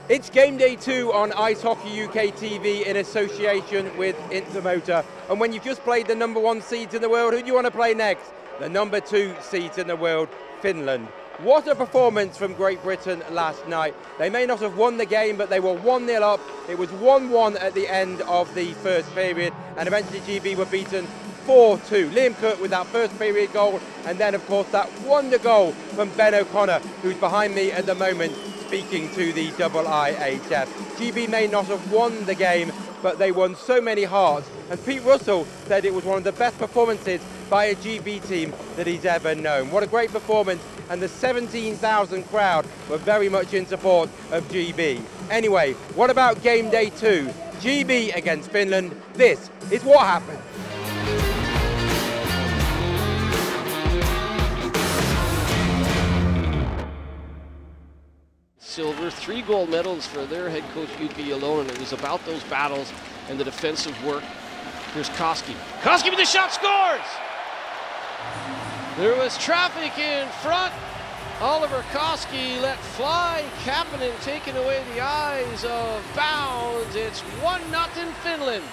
It's game day 2 on Ice Hockey UK TV in association with Intermotor. And when you've just played the number 1 seeds in the world, who do you want to play next? The number 2 seeds in the world, Finland. What a performance from Great Britain last night. They may not have won the game, but they were 1-0 up. It was 1-1 at the end of the first period, and eventually GB were beaten 4-2. Liam Cook with that first period goal, and then of course that wonder goal from Ben O'Connor, who's behind me at the moment, speaking to the IIHF. GB may not have won the game, but they won so many hearts. And Pete Russell said it was one of the best performances by a GB team that he's ever known. What a great performance, and the 17,000 crowd were very much in support of GB. Anyway, what about game day 2? GB against Finland. This is what happened. Silver, 3 gold medals for their head coach Jukka Jalonen, and it was about those battles and the defensive work. Here's Koski. Koski with the shot, scores! There was traffic in front. Oliver Koski let fly. Kapanen taking away the eyes of bounds. It's 1-0 Finland.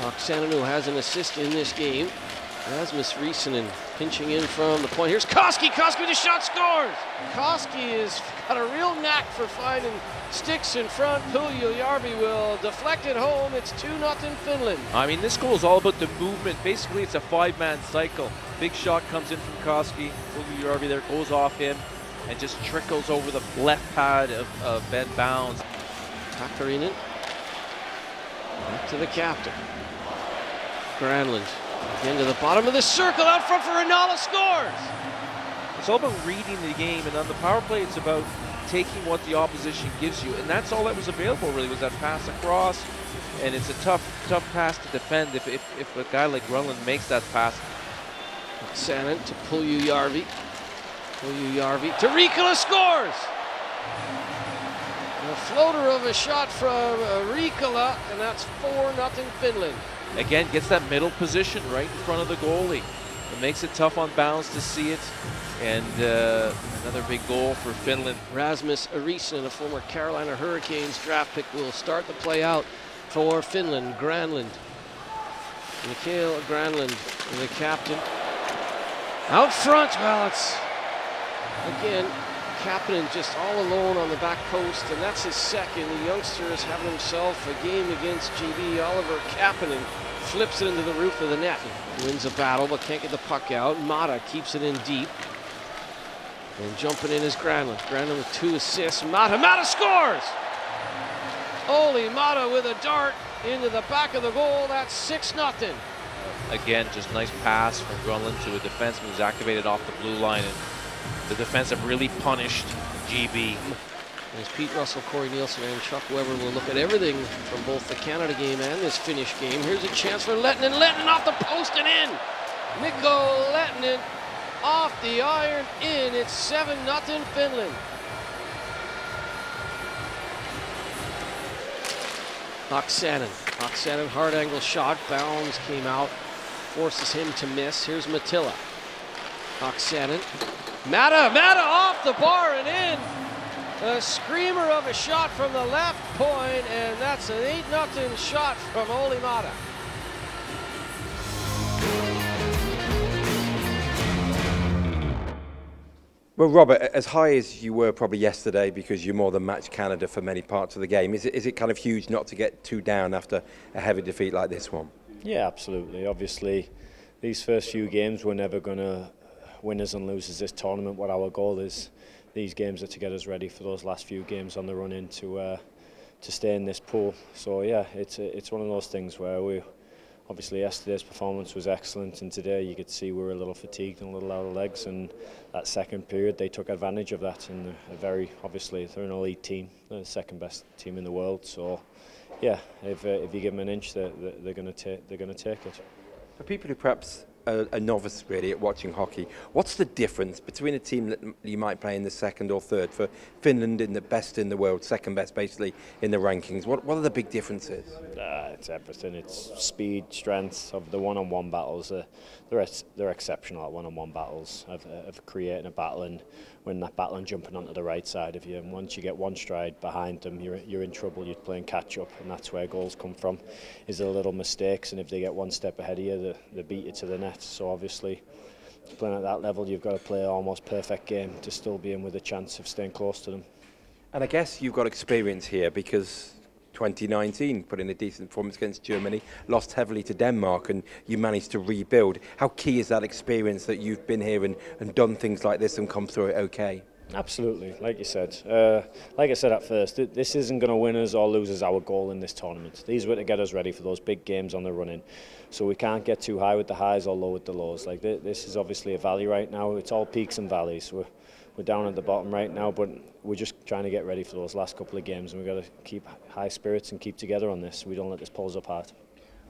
Oksanen, who has an assist in this game. Rasmus Risanen pinching in from the point. Here's Koski. Koski with the shot, scores! Koski has got a real knack for finding sticks in front. Puljujärvi will deflect it home. It's 2-0 Finland. I mean, this goal is all about the movement. Basically, it's a 5-man cycle. Big shot comes in from Koski. Puljujärvi there goes off him and just trickles over the left pad of Ben Bounds. Takarinen. Back to the captain. Granlund. Again to the bottom of the circle, out front for Rinala, scores! It's all about reading the game, and on the power play, it's about taking what the opposition gives you, and that's all that was available, really, was that pass across, and it's a tough pass to defend if a guy like Granlund makes that pass. Oksanen to Puljujärvi. Puljujärvi to Riikola, scores! A floater of a shot from Riikola, and that's 4-0 Finland. Again, gets that middle position right in front of the goalie. It makes it tough on Bounds to see it. And another big goal for Finland. Rasmus Risanen, a former Carolina Hurricanes draft pick, will start the play out for Finland. Granlund. Mikael Granlund, the captain. Out front, well, it's, again, Kapanen just all alone on the back post, and that's his second. The youngster is having himself a game against GB. Oliver Kapanen flips it into the roof of the net. He wins a battle, but can't get the puck out. Mata keeps it in deep. And jumping in is Granlund. Granlund with 2 assists. Mata scores! Olli Mata with a dart into the back of the goal. That's 6-0. Again, just nice pass from Granlund to a defenseman who's activated off the blue line. And the defense have really punished GB. As Pete Russell, Corey Nielsen, and Chuck Weber will look at everything from both the Canada game and this Finnish game. Here's a chance for Lehtinen. Lehtinen off the post and in. Mikko Lehtinen off the iron in. It's 7-0 Finland. Oksanen, hard angle shot. Bounds came out, forces him to miss. Here's Mattila. Oksanen. Mata off the bar and in. A screamer of a shot from the left point, and that's an 8-0 shot from Olli Mata. Well, Robert, as high as you were probably yesterday, because you more than matched Canada for many parts of the game, is it kind of huge not to get too down after a heavy defeat like this one? Yeah, absolutely. Obviously, these first few games we're never going to winners and losers this tournament. What our goal is, these games are to get us ready for those last few games on the run in to stay in this pool. So yeah, it's one of those things where we obviously yesterday's performance was excellent, and today you could see we were a little fatigued and a little out of legs, and that second period they took advantage of that, and obviously they're an elite team, they're the second best team in the world. So yeah, if you give them an inch, they're going to take it. For people who perhaps a novice really at watching hockey, what's the difference between a team that you might play in the second or third? For Finland in the best in the world, second best basically in the rankings, what are the big differences? It's everything. It's speed, strength of the one-on-one battles. They're exceptional at one-on-one battles of creating a battle and winning that battle and jumping onto the right side of you. And once you get one stride behind them, you're in trouble. You're playing catch-up, and that's where goals come from, is the little mistakes. And if they get one step ahead of you, they beat you to the net. So obviously, playing at that level, you've got to play an almost perfect game to still be in with a chance of staying close to them. And I guess you've got experience here because 2019 put in a decent performance against Germany, lost heavily to Denmark, and you managed to rebuild. How key is that experience that you've been here and done things like this and come through it okay? Absolutely, like you said. Like I said at first, this isn't going to win us or lose us our goal in this tournament. These were to get us ready for those big games on the run-in. So we can't get too high with the highs or low with the lows. Like this is obviously a valley right now. It's all peaks and valleys. We're down at the bottom right now, but we're just trying to get ready for those last couple of games, and we've got to keep high spirits and keep together on this. We don't let this pull us apart.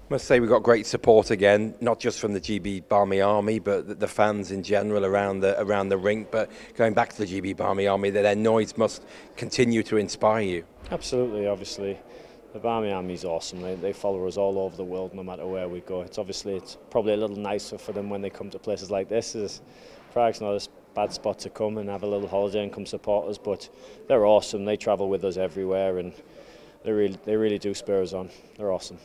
Must say we've got great support again, not just from the GB Barmy Army, but the fans in general around the rink. But going back to the GB Barmy Army, their noise must continue to inspire you. Absolutely, obviously. The Barmy Army is awesome. They follow us all over the world, no matter where we go. It's probably a little nicer for them when they come to places like this. Prague's not a bad spot to come and have a little holiday and come support us, but they're awesome. They travel with us everywhere, and they really do spur us on. They're awesome.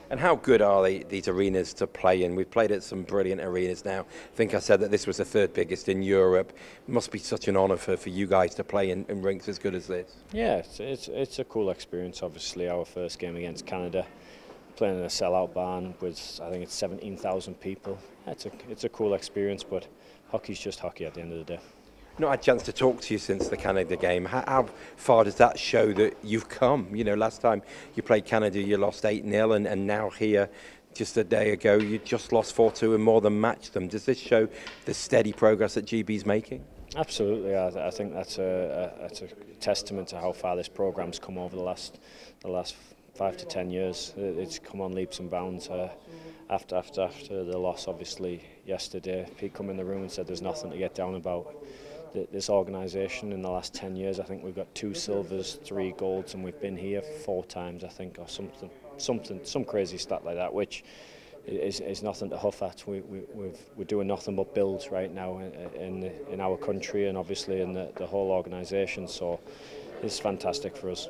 And how good are these arenas to play in? We've played at some brilliant arenas now. I think I said that this was the third biggest in Europe. It must be such an honour for you guys to play in rinks as good as this. Yeah, it's a cool experience. Obviously, our first game against Canada, playing in a sellout barn with, I think it's 17,000 people. It's a cool experience, but hockey's just hockey at the end of the day. Not had a chance to talk to you since the Canada game. How far does that show that you've come? You know, last time you played Canada, you lost 8-0, and now here, just a day ago, you just lost 4-2 and more than matched them. Does this show the steady progress that GB's making? Absolutely. I think that's a testament to how far this program's come over the last 5 to 10 years. It's come on leaps and bounds. After the loss, obviously, yesterday, Pete come in the room and said there's nothing to get down about. This organisation in the last 10 years, I think we've got 2 silvers, 3 golds, and we've been here 4 times, I think, or some crazy stat like that, which is nothing to huff at. We're doing nothing but build right now in our country and obviously in the whole organisation. So it's fantastic for us.